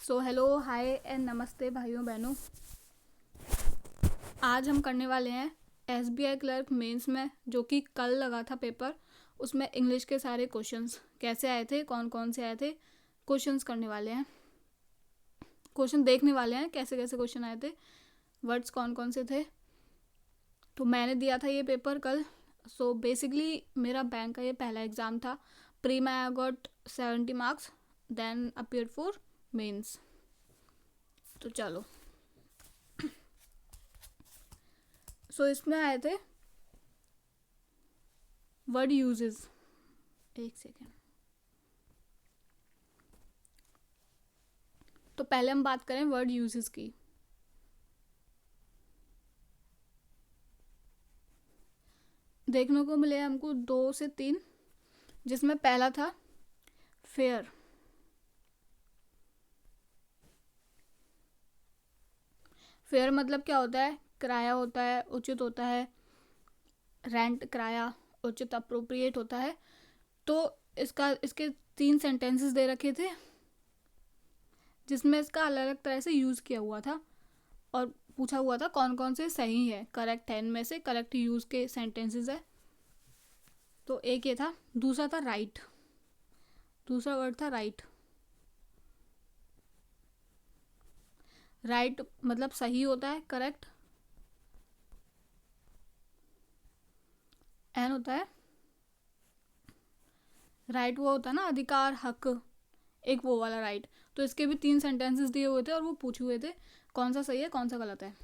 So hello hi and नमस्ते भाइयों बहनों। आज हम करने वाले हैं एसबीआई क्लर्क मेंस में, जो कि कल लगा था पेपर। उसमें इंग्लिश के सारे क्वेश्चंस कैसे आए थे, कौन कौन से आए थे, क्वेश्चंस करने वाले हैं। क्वेश्चन देखने वाले हैं कैसे कैसे क्वेश्चन आए थे, वर्ड्स कौन कौन से थे। तो मैंने दिया था ये पेपर कल। सो बेसिकली मेरा बैंक का ये पहला एग्ज़ाम था। प्री में I got 70 marks, then appear for mains. तो चलो, सो इसमें आए थे वर्ड यूजेस। एक सेकेंड। तो पहले हम बात करें वर्ड यूजेस की। देखने को मिले हमको 2 से 3, जिसमें पहला था फेयर। फेयर मतलब क्या होता है? किराया होता है, उचित होता है। रेंट किराया, उचित अप्रोप्रिएट होता है। तो इसके 3 सेंटेंसेस दे रखे थे, जिसमें इसका अलग अलग तरह से यूज़ किया हुआ था और पूछा हुआ था कौन कौन से सही है, करेक्ट है, इनमें से करेक्ट यूज़ के सेंटेंसेस है। तो एक ये था। दूसरा था राइट। दूसरा वर्ड था राइट। राइट मतलब सही होता है, करेक्ट। एन होता है राइट, वो होता है ना अधिकार, हक, एक वो वाला राइट। तो इसके भी 3 सेंटेंसेस दिए हुए थे और वो पूछे हुए थे कौन सा सही है कौन सा गलत है।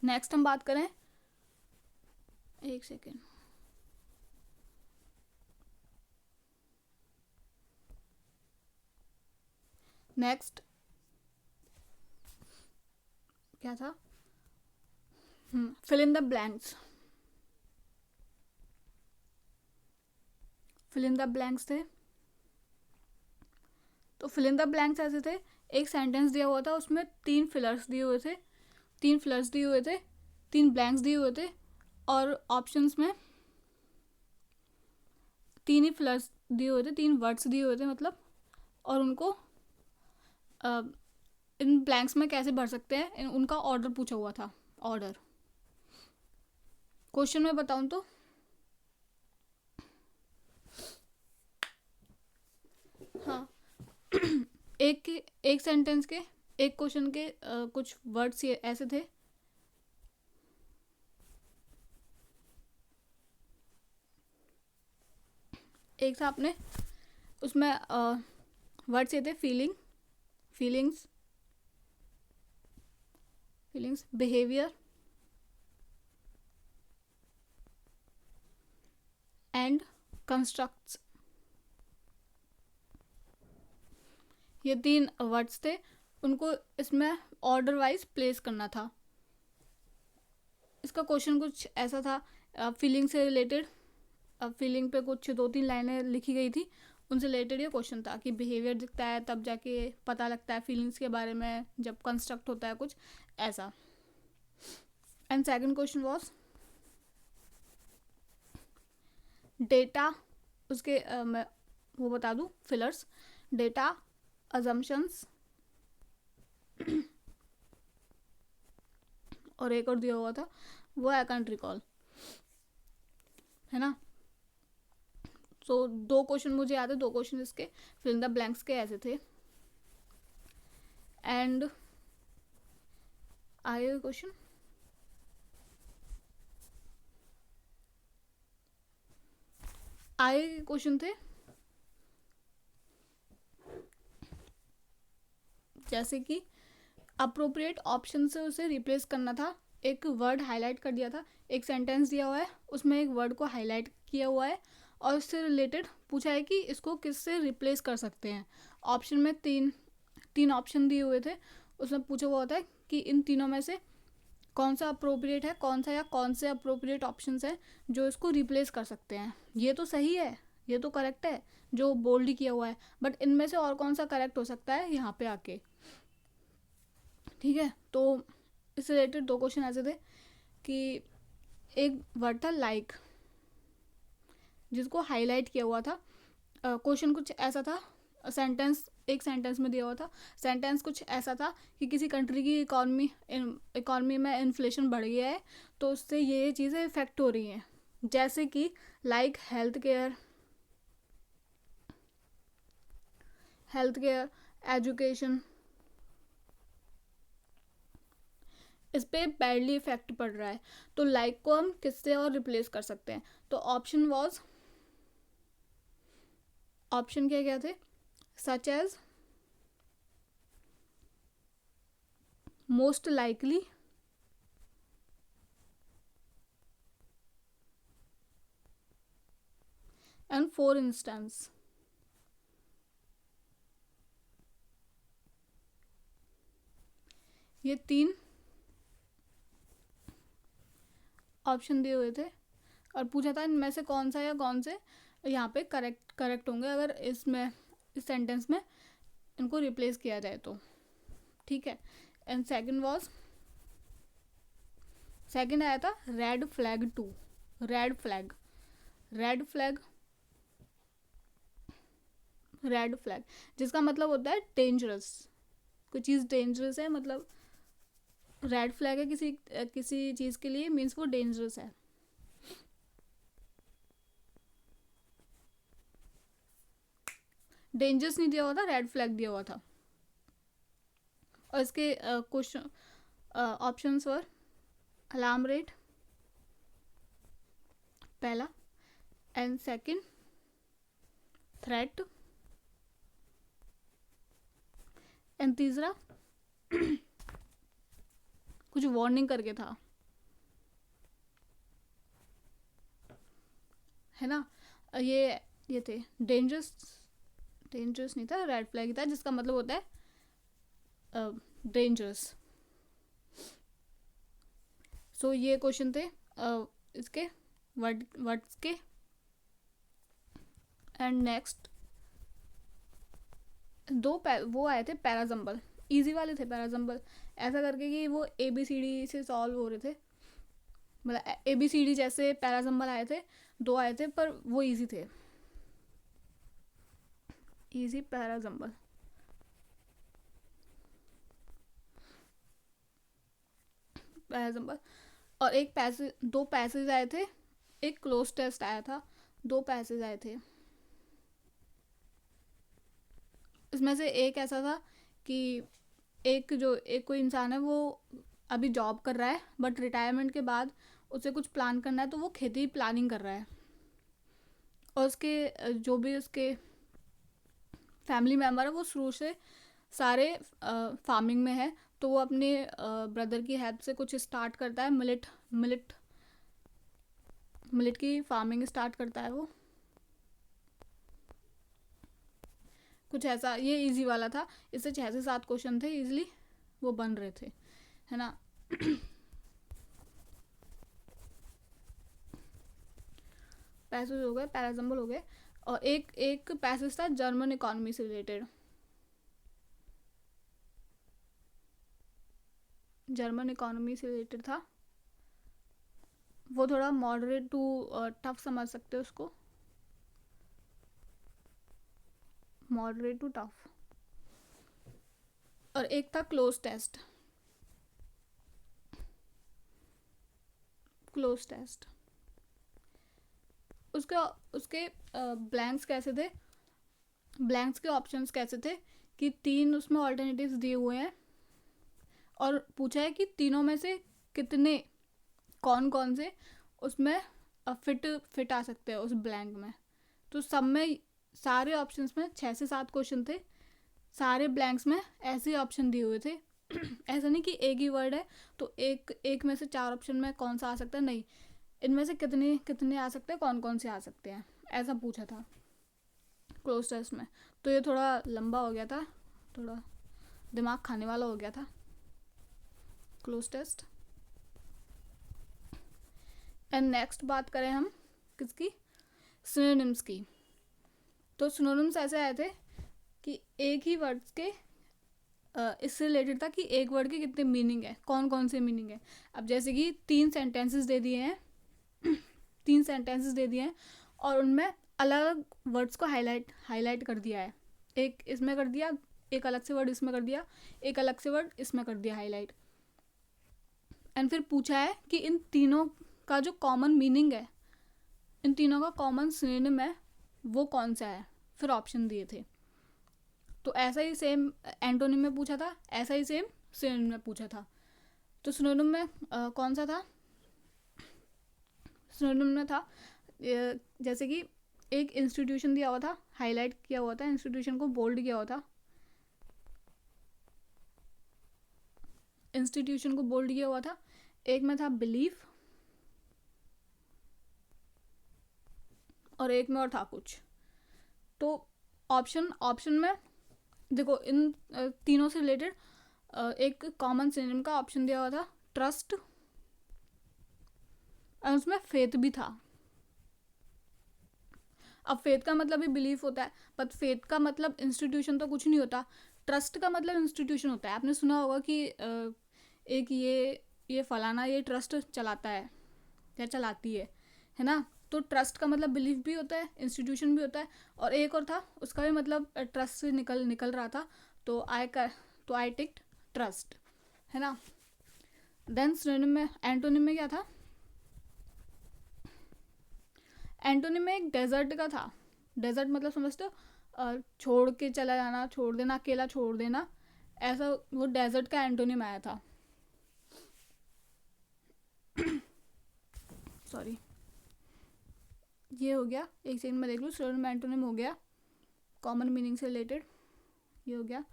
नेक्स्ट हम बात करें, एक सेकेंड। नेक्स्ट क्या था? Fill in the blanks. Fill in the blanks थे। तो फिल इन द ब्लैंक्स ऐसे थे, एक सेंटेंस दिया हुआ था, उसमें 3 फिलर्स दिए हुए थे। 3 फिलर्स दिए हुए थे, 3 ब्लैंक्स दिए हुए थे, और ऑप्शंस में 3 ही फिलर्स दिए हुए थे, 3 वर्ड्स दिए हुए थे मतलब। और उनको इन ब्लैंक्स में कैसे भर सकते हैं, उनका ऑर्डर पूछा हुआ था। ऑर्डर क्वेश्चन में बताऊं तो हाँ एक सेंटेंस के, एक क्वेश्चन के कुछ वर्ड्स ये ऐसे थे। एक था अपने उसमें वर्ड्स ये थे feeling, feelings, feelings, behaviour and constructs. ये 3 वर्ड्स थे, उनको इसमें ऑर्डर वाइज प्लेस करना था। इसका क्वेश्चन कुछ ऐसा था, फीलिंग से रिलेटेड। फीलिंग पे कुछ 2-3 लाइनें लिखी गई थी, उनसे रिलेटेड ये क्वेश्चन था कि बिहेवियर दिखता है तब जाके पता लगता है फीलिंग्स के बारे में, जब कंस्ट्रक्ट होता है कुछ ऐसा। And second question was data. उसके मैं वो बता दूं फिलर्स, डेटा, अजम्पशंस और एक और दिया हुआ था वो आई कैंट रिकॉल, है ना। सो 2 क्वेश्चन मुझे याद है, 2 क्वेश्चन इसके फिल इन द ब्लैंक्स के ऐसे थे। एंड आगे क्वेश्चन, आगे क्वेश्चन थे जैसे कि अप्रोप्रिएट ऑप्शन से उसे रिप्लेस करना था। एक वर्ड हाईलाइट कर दिया था, एक सेंटेंस दिया हुआ है, उसमें एक वर्ड को हाईलाइट किया हुआ है और उससे रिलेटेड पूछा है कि इसको किससे रिप्लेस कर सकते हैं। ऑप्शन में 3 ऑप्शन दिए हुए थे, उसमें पूछा हुआ होता है कि इन तीनों में से कौन सा अप्रोप्रिएट है, कौन सा या कौन से अप्रोप्रिएट ऑप्शंस हैं जो इसको रिप्लेस कर सकते हैं। ये तो सही है, ये तो करेक्ट है जो बोल्ड किया हुआ है, बट इनमें से और कौन सा करेक्ट हो सकता है यहाँ पे आके। ठीक है, तो इससे रिलेटेड 2 क्वेश्चन ऐसे थे कि एक वर्ड था लाइक। जिसको हाईलाइट किया हुआ था। क्वेश्चन कुछ ऐसा था, एक सेंटेंस में दिया हुआ था। सेंटेंस कुछ ऐसा था कि किसी कंट्री की इकॉनमी में इन्फ्लेशन बढ़ गया है, तो उससे ये चीज़ें इफेक्ट हो रही हैं, जैसे कि लाइक हेल्थ केयर, एजुकेशन, इस पर बैडली इफेक्ट पड़ रहा है। तो लाइक को हम किससे और रिप्लेस कर सकते हैं? तो ऑप्शन क्या क्या थे? Such as, most likely, and for instance. ये 3 ऑप्शन दिए हुए थे और पूछा था इनमें से कौन सा या कौन से यहाँ पे करेक्ट होंगे अगर इस सेंटेंस में इनको रिप्लेस किया जाए तो। ठीक है। एंड सेकंड आया था रेड फ्लैग 2। रेड फ्लैग जिसका मतलब होता है डेंजरस। कोई चीज़ डेंजरस है, मतलब रेड फ्लैग है किसी चीज़ के लिए, मीन्स वो डेंजरस है। डेंजरस नहीं दिया हुआ था, रेड फ्लैग दिया हुआ था। और इसके क्वेश्चन ऑप्शंस वर अलार्म रेट पहला, एंड सेकंड थ्रेट, एंड तीसरा कुछ वार्निंग करके था, है ना। ये थे डेंजरस नहीं था, रेड फ्लैग था, जिसका मतलब होता है डेंजरस। सो ये क्वेश्चन थे इसके वर्ड्स के। एंड नेक्स्ट वो आए थे पैराजम्बल, इजी वाले थे पैराजम्बल, ऐसा करके कि वो ABCD से सॉल्व हो रहे थे, मतलब ABCD जैसे पैराजम्बल आए थे, 2 आए थे, पर वो इजी थे, इजी पैराजम्बल। और दो पैसेज आए थे, एक क्लोज टेस्ट आया था, 2 पैसेज आए थे। इसमें से एक ऐसा था कि एक कोई इंसान है, वो अभी जॉब कर रहा है, बट रिटायरमेंट के बाद उसे कुछ प्लान करना है, तो वो खेती प्लानिंग कर रहा है, और उसके जो भी उसके फैमिली मेम्बर है वो शुरू से सारे फार्मिंग में है। तो वो अपने ब्रदर की हेल्प से कुछ स्टार्ट करता है, मिलेट की फार्मिंग स्टार्ट करता है वो। कुछ ऐसा, ये इजी वाला था, इससे 6 से 7 क्वेश्चन थे, इजीली वो बन रहे थे, है ना। पैसेज हो गए, पैराजम्बल हो गए, और एक पैसेज था जर्मन इकोनॉमी से रिलेटेड। था, वो थोड़ा मॉडरेट टू टफ समझ सकते हो उसको, मॉडरेट टू टफ। और एक था क्लोज टेस्ट। उसके ब्लैंक्स कैसे थे, ब्लैंक्स के ऑप्शंस कैसे थे कि 3 उसमें ऑल्टरनेटिव्स दिए हुए हैं, और पूछा है कि तीनों में से कितने कौन से उसमें फिट आ सकते हैं उस ब्लैंक में। तो सब में, सारे ऑप्शंस में 6 से 7 क्वेश्चन थे, सारे ब्लैंक्स में ऐसे ऑप्शन दिए हुए थे। ऐसा नहीं कि एक ही वर्ड है तो एक में से 4 ऑप्शन में कौन सा आ सकता है, नहीं, इनमें से कितने आ सकते हैं, कौन से आ सकते हैं, ऐसा पूछा था क्लोज टेस्ट में। तो ये थोड़ा लंबा हो गया था, थोड़ा दिमाग खाने वाला हो गया था क्लोज टेस्ट। एंड नेक्स्ट बात करें हम किसकी, सिनोनिम्स की। तो सिनोनिम्स ऐसे आए थे कि एक ही वर्ड्स के इससे रिलेटेड था कि एक वर्ड के कितने मीनिंग है, कौन से मीनिंग है। अब जैसे कि 3 सेंटेंसेस दे दिए हैं 3 सेंटेंसेस दे दिए हैं, और उनमें अलग अलग वर्ड्स को हाईलाइट कर दिया है। एक इसमें कर दिया, एक अलग से वर्ड इसमें कर दिया, एक अलग से वर्ड इसमें कर दिया हाईलाइट। एंड फिर पूछा है कि इन तीनों का जो कॉमन मीनिंग है, इन तीनों का कॉमन सिनोनिम है, वो कौन सा है। फिर ऑप्शन दिए थे। तो ऐसा ही सेम एंटोनिम में पूछा था, ऐसा ही सेम सिनोनिम में पूछा था। तो सिनोनिम में कौन सा था? सिनोनिम में था जैसे कि एक इंस्टीट्यूशन दिया हुआ था, हाईलाइट किया हुआ था, इंस्टीट्यूशन को बोल्ड किया हुआ था, इंस्टीट्यूशन को बोल्ड किया हुआ था। एक में था बिलीफ और एक में और था कुछ। तो ऑप्शन में देखो, इन तीनों से रिलेटेड एक कॉमन सिनोनिम का ऑप्शन दिया हुआ था ट्रस्ट, और उसमें फेथ भी था। अब फेथ का मतलब भी बिलीफ होता है, बट फेथ का मतलब इंस्टीट्यूशन तो कुछ नहीं होता। ट्रस्ट का मतलब इंस्टीट्यूशन होता है। आपने सुना होगा कि एक ये फलाना ये ट्रस्ट चलाता है या चलाती है ना। तो ट्रस्ट का मतलब बिलीफ भी होता है, इंस्टीट्यूशन भी होता है। और एक और था, उसका भी मतलब ट्रस्ट से निकल रहा था, तो आई टिक्ड ट्रस्ट, है ना। देन सिनोनिम में, एंटोनिम में क्या था? एंटोनिम में एक डेजर्ट का था। डेजर्ट मतलब समझते हो, छोड़ के चला जाना, छोड़ देना, अकेला छोड़ देना, ऐसा वो डेजर्ट का एंटोनिम आया था। सॉरी, ये हो गया। एक सेकंड में देख लूँ। सिनोनिम एंटोनिम हो गया, कॉमन मीनिंग से रिलेटेड ये हो गया,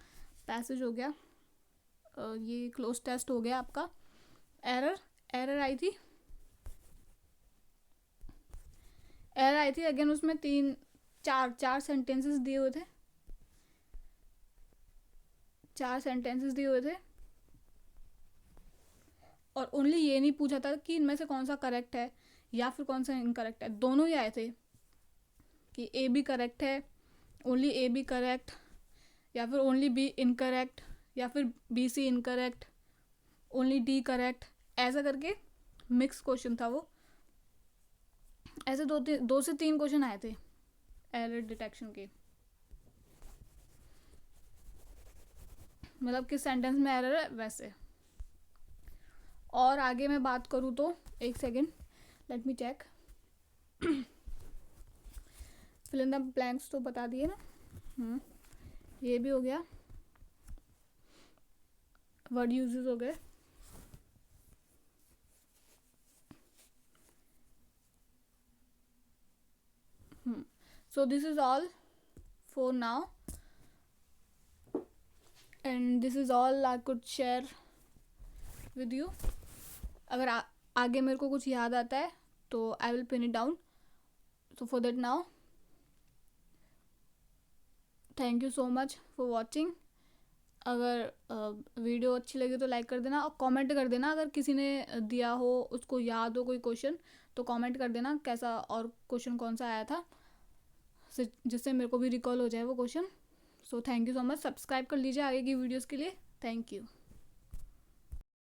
पैसेज हो गया, ये क्लोज टेस्ट हो गया आपका। एरर आई थी, अगेन उसमें चार सेंटेंसेस दिए हुए थे, 4 सेंटेंसेस दिए हुए थे, और ओनली ये नहीं पूछा था कि इनमें से कौन सा करेक्ट है या फिर कौन सा इनकरेक्ट है। दोनों ही आए थे कि ए बी करेक्ट है, ओनली ए बी करेक्ट, या फिर ओनली बी इनकरेक्ट, या फिर B C incorrect, only D correct, ऐसा करके मिक्स क्वेश्चन था वो। ऐसे 2 से 3 क्वेश्चन आए थे एरर डिटेक्शन के, मतलब किस सेंटेंस में एरर है वैसे। और आगे मैं बात करूँ तो एक second, let me check. Fill in the blanks तो बता दिए ना। ये भी हो गया, वर्ड यूजेस हो गए। So this is all for now, and this is all I could share with you. अगर आगे मेरे को कुछ याद आता है तो I will pin it down. So for that now, thank you so much for watching. अगर वीडियो अच्छी लगी तो लाइक कर देना और कमेंट कर देना। अगर किसी ने दिया हो, उसको याद हो कोई क्वेश्चन, तो कमेंट कर देना कैसा और क्वेश्चन कौन सा आया था, जिससे मेरे को भी रिकॉल हो जाए वो question. So thank you so much. Subscribe कर लीजिए आगे की वीडियोस के लिए। Thank you.